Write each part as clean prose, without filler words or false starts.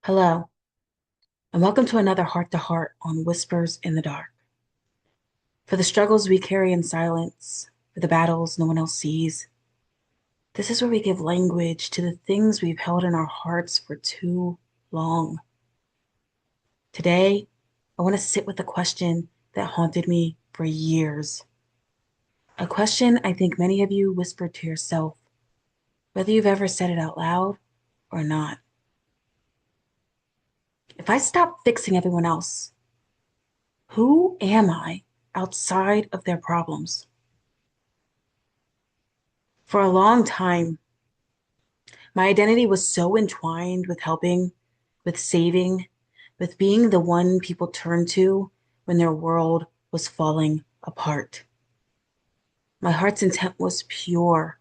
Hello, and welcome to another Heart to Heart on Whispers in the Dark. For the struggles we carry in silence, for the battles no one else sees, this is where we give language to the things we've held in our hearts for too long. Today, I want to sit with a question that haunted me for years. A question I think many of you whispered to yourself, whether you've ever said it out loud or not. If I stop fixing everyone else, who am I outside of their problems? For a long time, my identity was so entwined with helping, with saving, with being the one people turned to when their world was falling apart. My heart's intent was pure.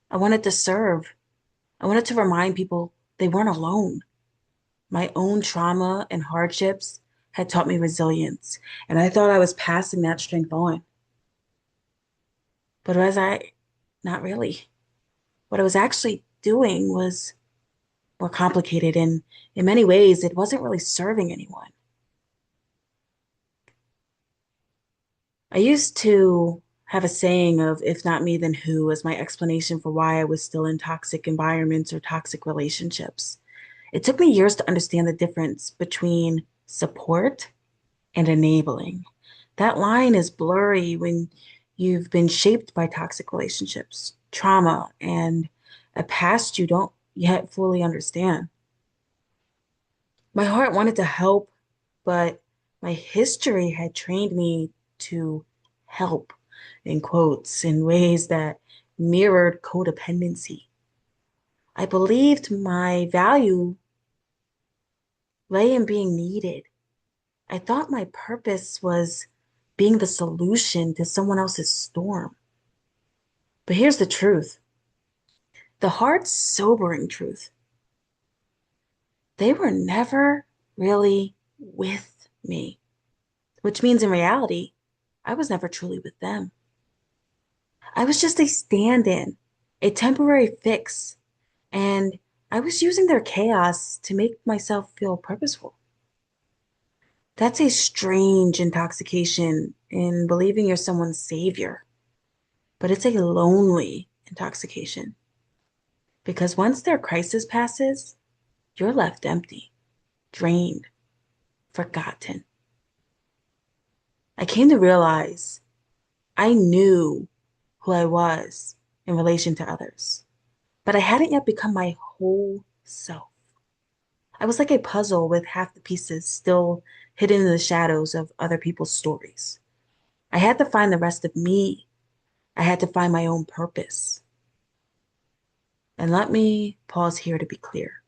I wanted to serve. I wanted to remind people they weren't alone. My own trauma and hardships had taught me resilience, and I thought I was passing that strength on. But not really. What I was actually doing was more complicated, and in many ways, it wasn't really serving anyone. I used to have a saying of, if not me, then who, as my explanation for why I was still in toxic environments or toxic relationships. It took me years to understand the difference between support and enabling. That line is blurry when you've been shaped by toxic relationships, trauma, and a past you don't yet fully understand. My heart wanted to help, but my history had trained me to help, in quotes, in ways that mirrored codependency. I believed my value lay in being needed. I thought my purpose was being the solution to someone else's storm. But here's the truth, the hard, sobering truth. They were never really with me, which means in reality, I was never truly with them. I was just a stand-in, a temporary fix, and I was using their chaos to make myself feel purposeful. That's a strange intoxication in believing you're someone's savior, but it's a lonely intoxication because once their crisis passes, you're left empty, drained, forgotten. I came to realize I knew who I was in relation to others, but I hadn't yet become my whole self. I was like a puzzle with half the pieces still hidden in the shadows of other people's stories. I had to find the rest of me. I had to find my own purpose. And let me pause here to be clear.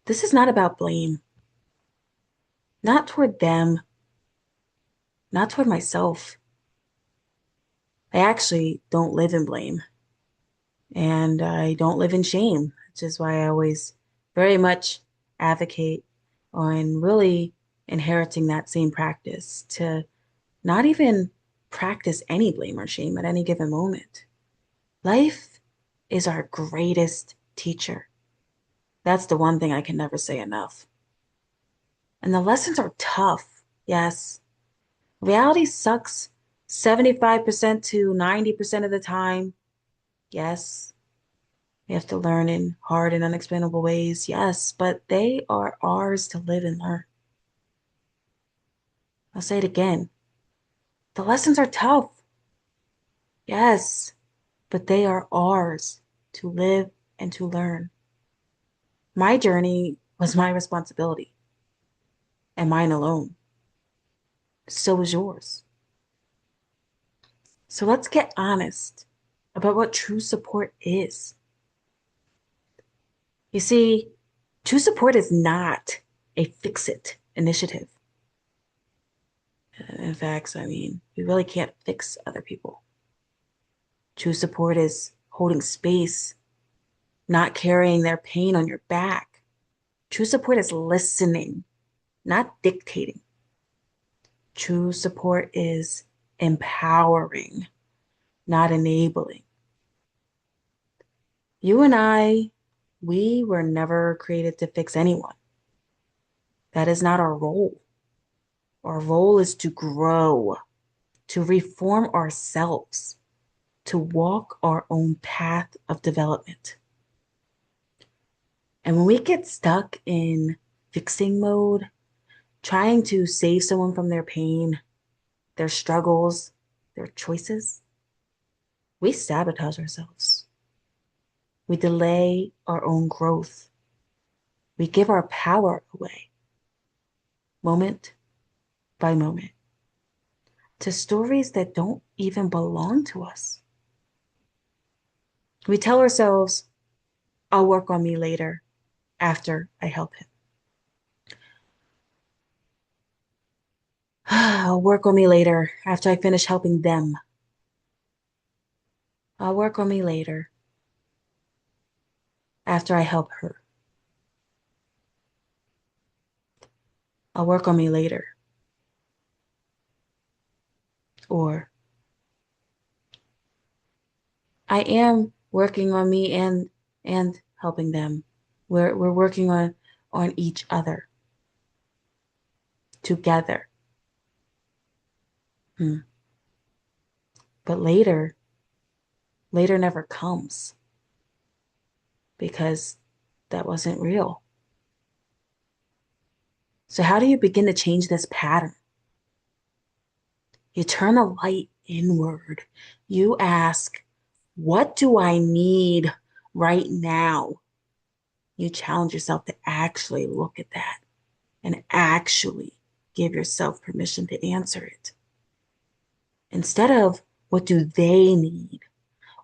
This is not about blame, not toward them, not toward myself. I actually don't live in blame and I don't live in shame, which is why I always very much advocate on really inheriting that same practice to not even practice any blame or shame at any given moment. Life is our greatest teacher. That's the one thing I can never say enough. And the lessons are tough. Yes, reality sucks 75% to 90% of the time. Yes, we have to learn in hard and unexplainable ways. Yes, but they are ours to live and learn. I'll say it again. The lessons are tough. Yes, but they are ours to live and to learn. My journey was my responsibility and mine alone. So is yours. So let's get honest about what true support is. You see, true support is not a fix it initiative. In fact, I mean, we really can't fix other people. True support is holding space, not carrying their pain on your back. True support is listening, not dictating. True support is empowering, not enabling. You and I We were never created to fix anyone. That is not our role. Our role is to grow, to reform ourselves, to walk our own path of development. And when we get stuck in fixing mode, trying to save someone from their pain, their struggles, their choices, we sabotage ourselves. We delay our own growth. We give our power away, moment by moment, to stories that don't even belong to us. We tell ourselves, I'll work on me later after I help him. I'll work on me later after I finish helping them. I'll work on me later after I help her. I'll work on me later. Or I am working on me and helping them. We're working on each other together. Hmm. But later never comes because that wasn't real. So how do you begin to change this pattern? You turn the light inward. You ask, what do I need right now? You challenge yourself to actually look at that and actually give yourself permission to answer it. Instead of what do they need,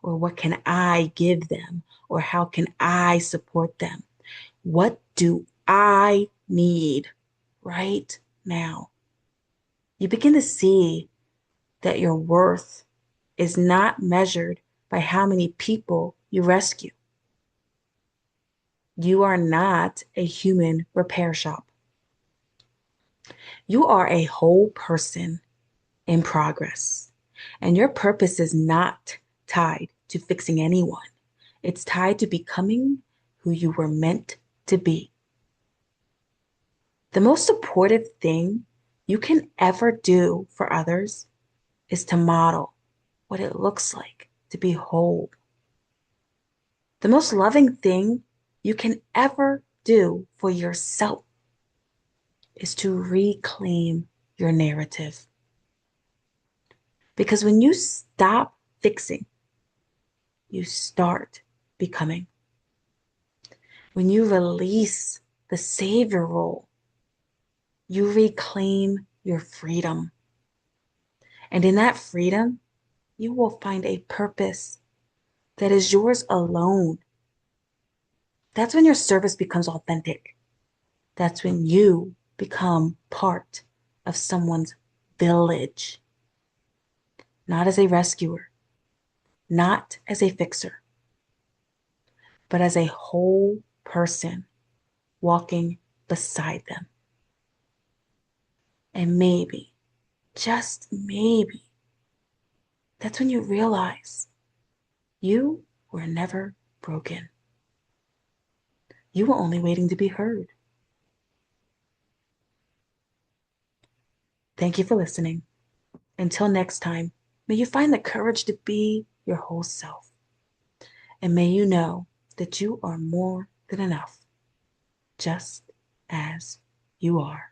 or what can I give them, or how can I support them? What do I need right now? You begin to see that your worth is not measured by how many people you rescue. You are not a human repair shop. You are a whole person in progress. And your purpose is not tied to fixing anyone. It's tied to becoming who you were meant to be. The most supportive thing you can ever do for others is to model what it looks like to be whole. The most loving thing you can ever do for yourself is to reclaim your narrative. Because when you stop fixing, you start becoming. When you release the savior role, you reclaim your freedom. And in that freedom, you will find a purpose that is yours alone. That's when your service becomes authentic. That's when you become part of someone's village, not as a rescuer, not as a fixer, but as a whole person walking beside them. And maybe, just maybe, that's when you realize you were never broken. You were only waiting to be heard. Thank you for listening. Until next time, may you find the courage to be your whole self. And may you know that you are more than enough, just as you are.